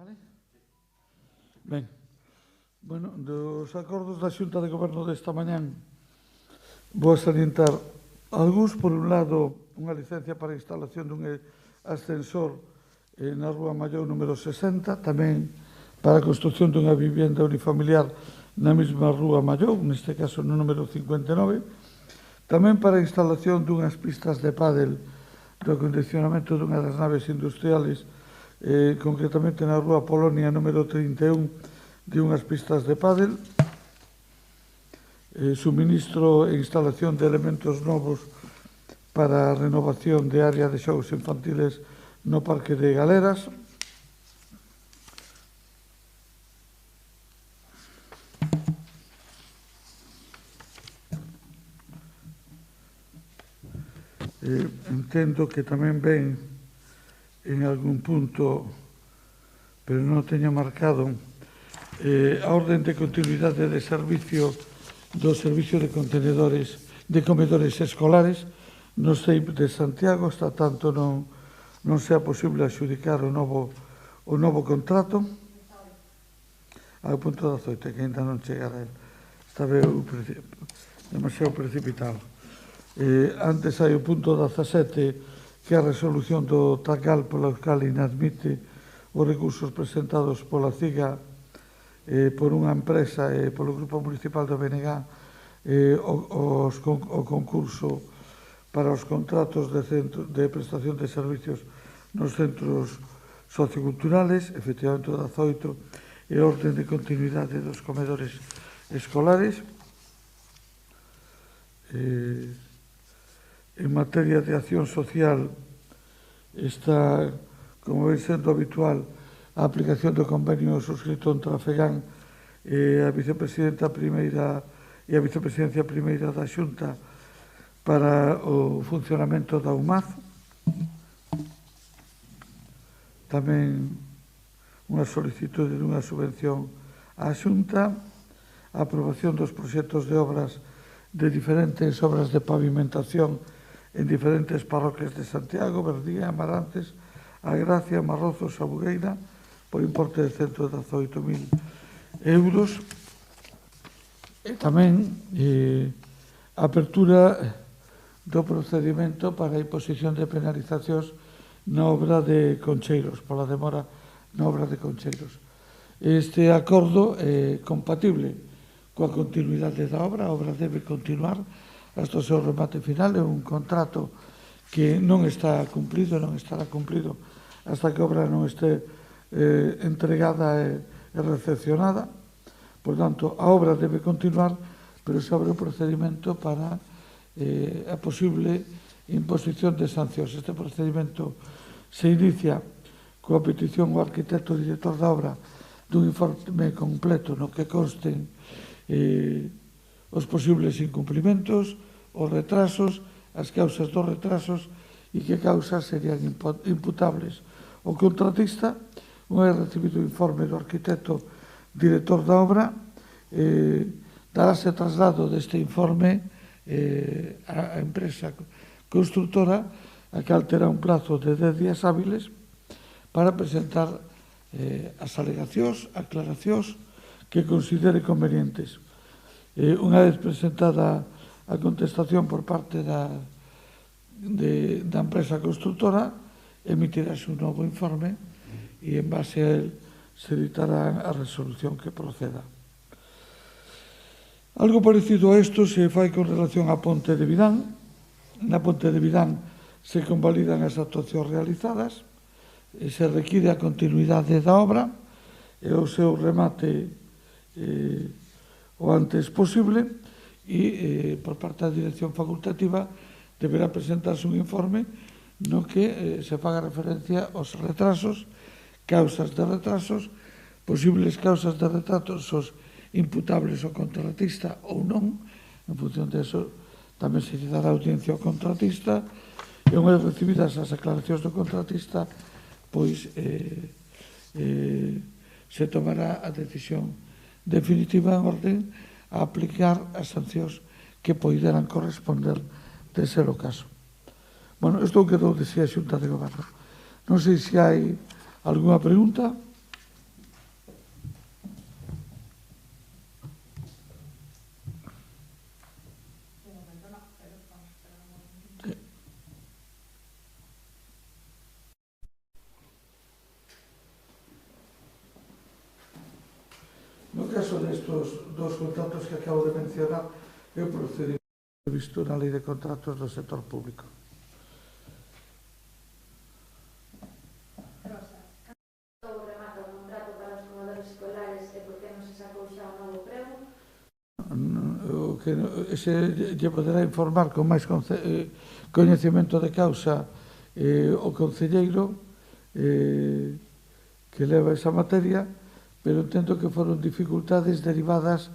Vale? Ben, bueno, dos acordos da Xunta de Goberno desta mañán vou salientar algúns. Por un lado, unha licencia para a instalación dun ascensor na Rúa Mallou número 60, tamén para a construcción dunha vivenda unifamiliar na mesma Rúa Mallou, neste caso no número 59, tamén para a instalación dunhas pistas de pádel do acondicionamento dunha das naves industriales, concretamente na Rúa Polonia número 31, de unhas pistas de pádel, suministro e instalación de elementos novos para a renovación de área de xogos infantiles no Parque de Galeras, entendo que tamén ven en algún punto, pero non teño marcado, a orden de continuidade de servicio do servicio de contenedores de comedores escolares no CEIP de Santiago, hasta tanto non sea posible adxudicar o novo contrato. Ao punto 18, que ainda non chegara el, estaba demasiado precipitado. Antes hai o punto 17, que a resolución do TACAL pola cal inadmite os recursos presentados pola CIGA por unha empresa e polo Grupo Municipal do BNG o concurso para os contratos de prestación de servicios nos centros socioculturales, efectivamente o 18, e orden de continuidade dos comedores escolares. En materia de acción social está, como ven sendo habitual, a aplicación do convenio suscrito entre a FEGAN e a vicepresidencia primeira da Xunta para o funcionamento da UMAZ. Tamén unha solicitude dunha subvención á Xunta, a aprobación dos proxectos de obras de diferentes obras de pavimentación en diferentes parroquias de Santiago, Verdía, Amarantes, A Gracia, Marrozos, Sabugueira, por importe de 118.000 euros. E tamén a apertura do procedimento para a imposición de penalizacións na obra de Concheiros, pola demora na obra de Concheiros. Este acordo é compatible coa continuidade da obra. A obra debe continuar hasta o seu remate final. É un contrato que non está cumplido, non estará cumplido hasta que a obra non este entregada e recepcionada. Por tanto, a obra debe continuar, pero se abre o procedimento para a posible imposición de sancións. Este procedimento se inicia coa petición ao arquitecto director da obra dun informe completo no que consten os posibles incumplimentos, os retrasos, as causas dos retrasos e que causas serían imputables ao contratista. Unha vez recibido o informe do arquitecto director da obra, darase traslado deste informe á empresa constructora, a cal terá un plazo de 10 días hábiles para presentar as alegacións, aclaracións que considere convenientes. Unha vez presentada a contestación por parte da empresa constructora, emitirase un novo informe e en base a él se editará a resolución que proceda. Algo parecido a isto se fai con relación á Ponte de Vidán. Na Ponte de Vidán se convalidan as actuacións realizadas, se require a continuidade da obra e o seu remate o antes posible, e por parte da dirección facultativa deberá presentarse un informe no que se faga referencia aos retrasos, causas de retrasos, posibles causas de retrasos imputables ao contratista ou non. En función de eso tamén se lle dará audiencia ao contratista, e unha vez recibidas as aclaracións do contratista, pois se tomará a decisión definitiva en orden a aplicar as sancións que poideran corresponder de ser o caso. Bueno, isto quedou de si a Xunta de Goberno. Non sei se hai algunha pregunta. caso destos dos contratos que acabo de mencionar, é o procedimento previsto na Lei de Contratos do Sector Público. Rosa, cando remata o contrato para os comedores escolares e por que non se sacou xa un novo prego? O que lle poderá informar con máis coñecemento de causa o concelleiro que leva esa materia, pero entendo que foron dificultades derivadas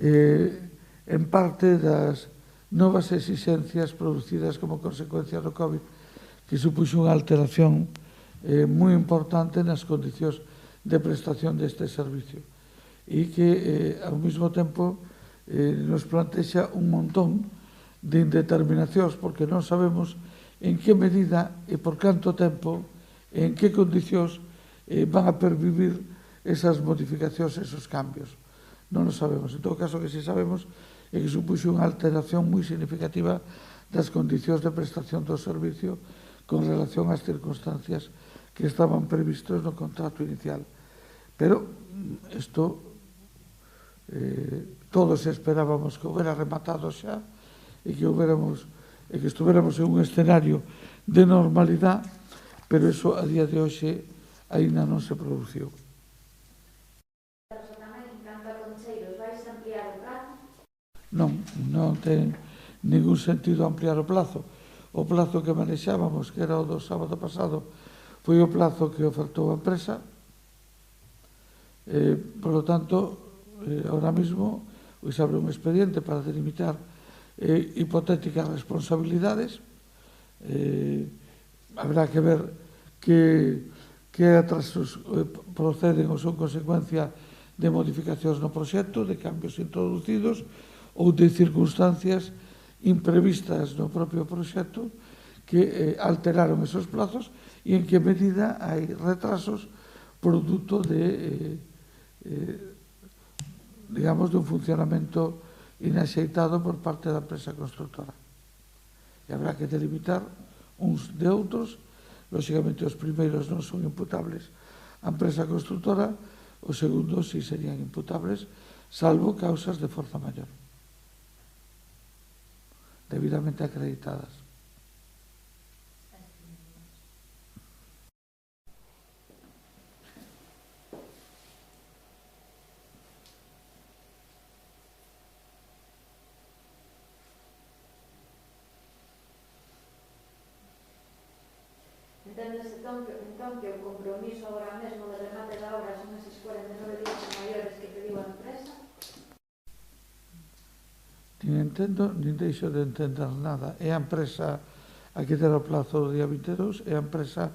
en parte das novas exixencias producidas como consecuencia do COVID, que supuxo unha alteración moi importante nas condicións de prestación deste servicio e que ao mesmo tempo nos plantexa un montón de indeterminacións porque non sabemos en que medida e por canto tempo en que condicións van a pervivir esas modificacións, esos cambios. Non o sabemos. En todo caso, que si sabemos é que supuxo unha alteración moi significativa das condicións de prestación do servicio con relación ás circunstancias que estaban previstos no contrato inicial. Pero isto todos esperábamos que houbera rematado xa e que estuveramos en un escenario de normalidade, pero iso a día de hoxe aínda non se produciu. Non ten ningún sentido ampliar o plazo. O plazo que manexábamos, que era o do sábado pasado, foi o plazo que ofertou a empresa. Por lo tanto, ahora mismo se abre un expediente para delimitar hipotéticas responsabilidades. Habrá que ver que atrasos proceden ou son consecuencia de modificacións no proxecto, de cambios introducidos ou de circunstancias imprevistas no propio proxecto que alteraron esos plazos e en que medida hai retrasos produto de digamos, de un funcionamento inaxeitado por parte da empresa constructora. E habrá que delimitar uns de outros. Lóxicamente, os primeiros non son imputables á empresa constructora, os segundos sí serían imputables, salvo causas de forza maior, debidamente acreditadas. Enténdese entón que o compromiso agora mesmo de remate da obra son eses 49 días maiores que pediu a empresa? Nin entendo, nin deixo de entender nada. É a empresa a que der o plazo do día 22, é a empresa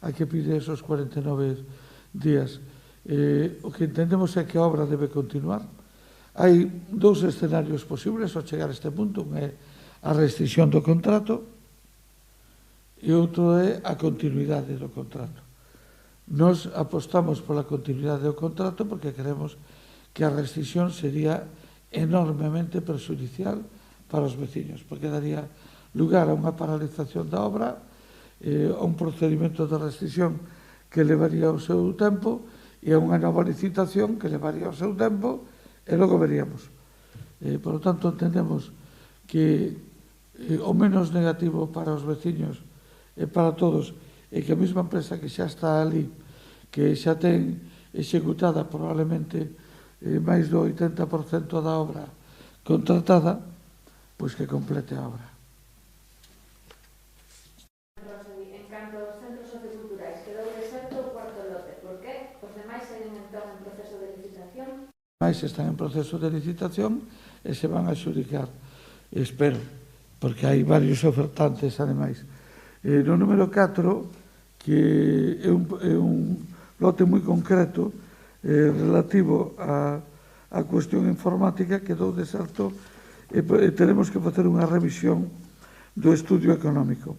a que pide esos 49 días. O que entendemos é que a obra debe continuar. Hai dous escenarios posibles ao chegar a este punto. Un é a restricción do contrato e outro é a continuidade do contrato. Nos apostamos pola continuidade do contrato porque creemos que a restricción sería enormemente perxudicial para os veciños, porque daría lugar a unha paralización da obra, a un procedimento de restricción que levaría o seu tempo e a unha nova licitación que levaría o seu tempo e logo veríamos. Por lo tanto, entendemos que o menos negativo para os veciños e para todos é que a mesma empresa que xa está ali, que xa ten executada probablemente máis do 80% da obra contratada, pois que complete a obra. En canto aos centros socioculturais, quedou deserto o cuarto lote. Por que? Os demais seguen entón en proceso de licitación? Os demais están en proceso de licitación e se van a xudicar, espero, porque hai varios ofertantes, ademais. No número 4, que é un lote moi concreto relativo á cuestión informática, quedou deserto e teremos que facer unha revisión do estudio económico.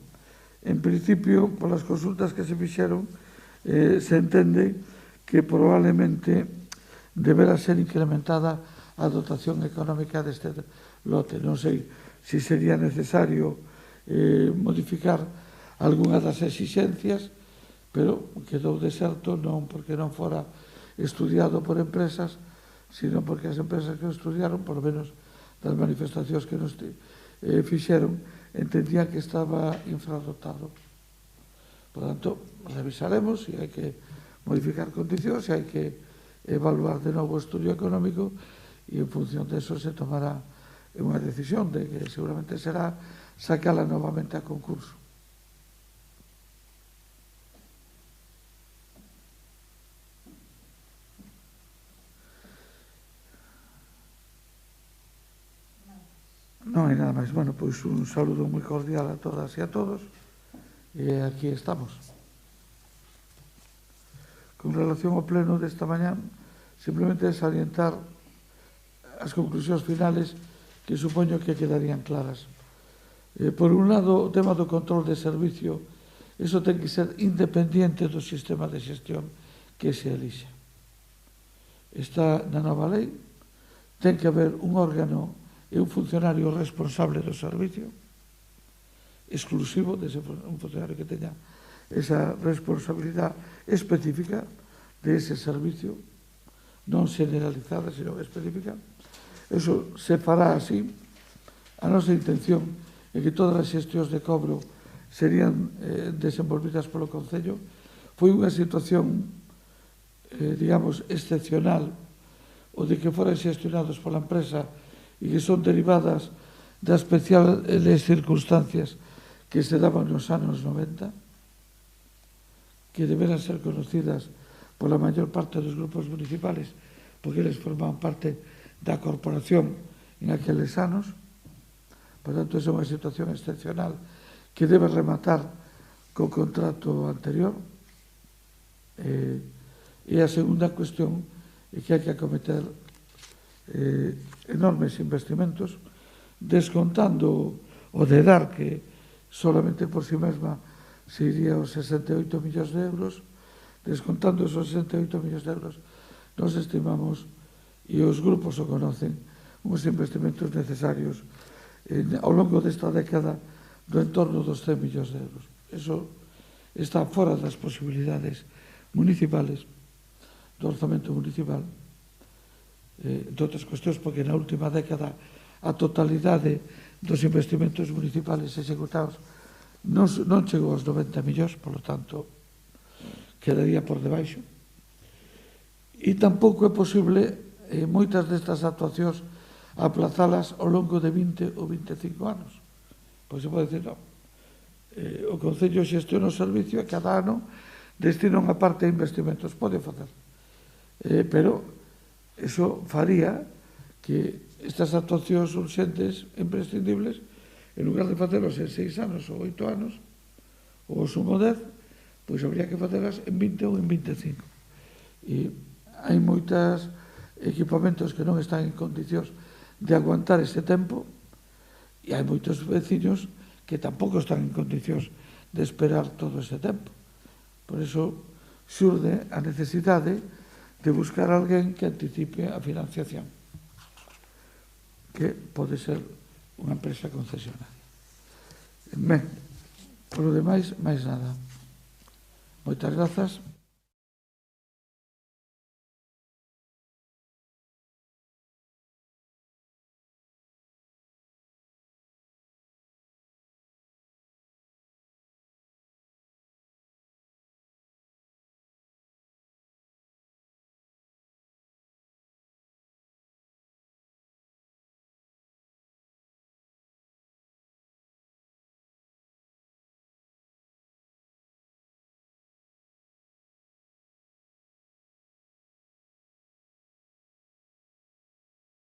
En principio, polas consultas que se fixeron, se entende que probablemente deberá ser incrementada a dotación económica deste lote. Non sei se sería necesario modificar algunha das exixencias, pero quedou deserto non porque non fora estudiado por empresas, sino porque as empresas que o estudiaron, por lo menos das manifestacións que nos fixeron, entendían que estaba infradotado. Por tanto, revisaremos se hai que modificar condicións, se hai que evaluar de novo o estudio económico e en función de eso se tomará unha decisión de que seguramente será sacala novamente a concurso. Non hai nada máis. Bueno, pois un saludo moi cordial a todas e a todos e aquí estamos. Con relación ao pleno desta mañá, simplemente salientar as conclusións finales que supoño que quedarían claras. Por un lado, o tema do control de servicio, iso ten que ser independiente do sistema de xestión que se elixa. Está na nova lei, ten que haber un órgano e un funcionario responsable do servicio, exclusivo dese un funcionario que teña esa responsabilidade específica de ese servicio, non generalizada, sino específica. Eso se fará así. A nosa intención é que todas as xestións de cobro serían desenvolvidas polo Concello. Foi unha situación, digamos, excepcional o de que foran xestionados pola empresa e que son derivadas das especiales circunstancias que se daban nos anos 90, que deberán ser conocidas pola maior parte dos grupos municipales, porque eles formaban parte da corporación en aqueles anos. Por tanto, é unha situación excepcional que debe rematar co contrato anterior. E a segunda cuestión é que hai que acometer enormes investimentos, descontando o de dar, que solamente por si mesma se iría aos 68 millóns de euros, descontando esos 68 millóns de euros, nos estimamos, e os grupos o conocen, uns investimentos necesarios ao longo desta década do entorno dos 100 millóns de euros. Eso está fora das posibilidades municipales, do orzamento municipal, de outras cuestións, porque na última década a totalidade dos investimentos municipales executados non chegou aos 90 millóns, polo tanto, quedaría por debaixo. E tampouco é posible moitas destas actuacións aplazalas ao longo de 20 ou 25 anos. Pois se pode dicir, non. O Concello xestiona o servicio e cada ano destina unha parte de investimentos. Pode facer. Pero iso faría que estas actuacións urxentes e imprescindibles, en lugar de facelos en 6 anos ou 8 anos, ou o sumo 10, pois habría que facelas en 20 ou en 25. E hai moitos equipamentos que non están en condicións de aguantar ese tempo e hai moitos veciños que tampouco están en condicións de esperar todo ese tempo. Por iso xurde a necesidade de buscar alguén que anticipe a financiación, que pode ser unha empresa concesionaria. Ben, polo demais, máis nada. Moitas grazas.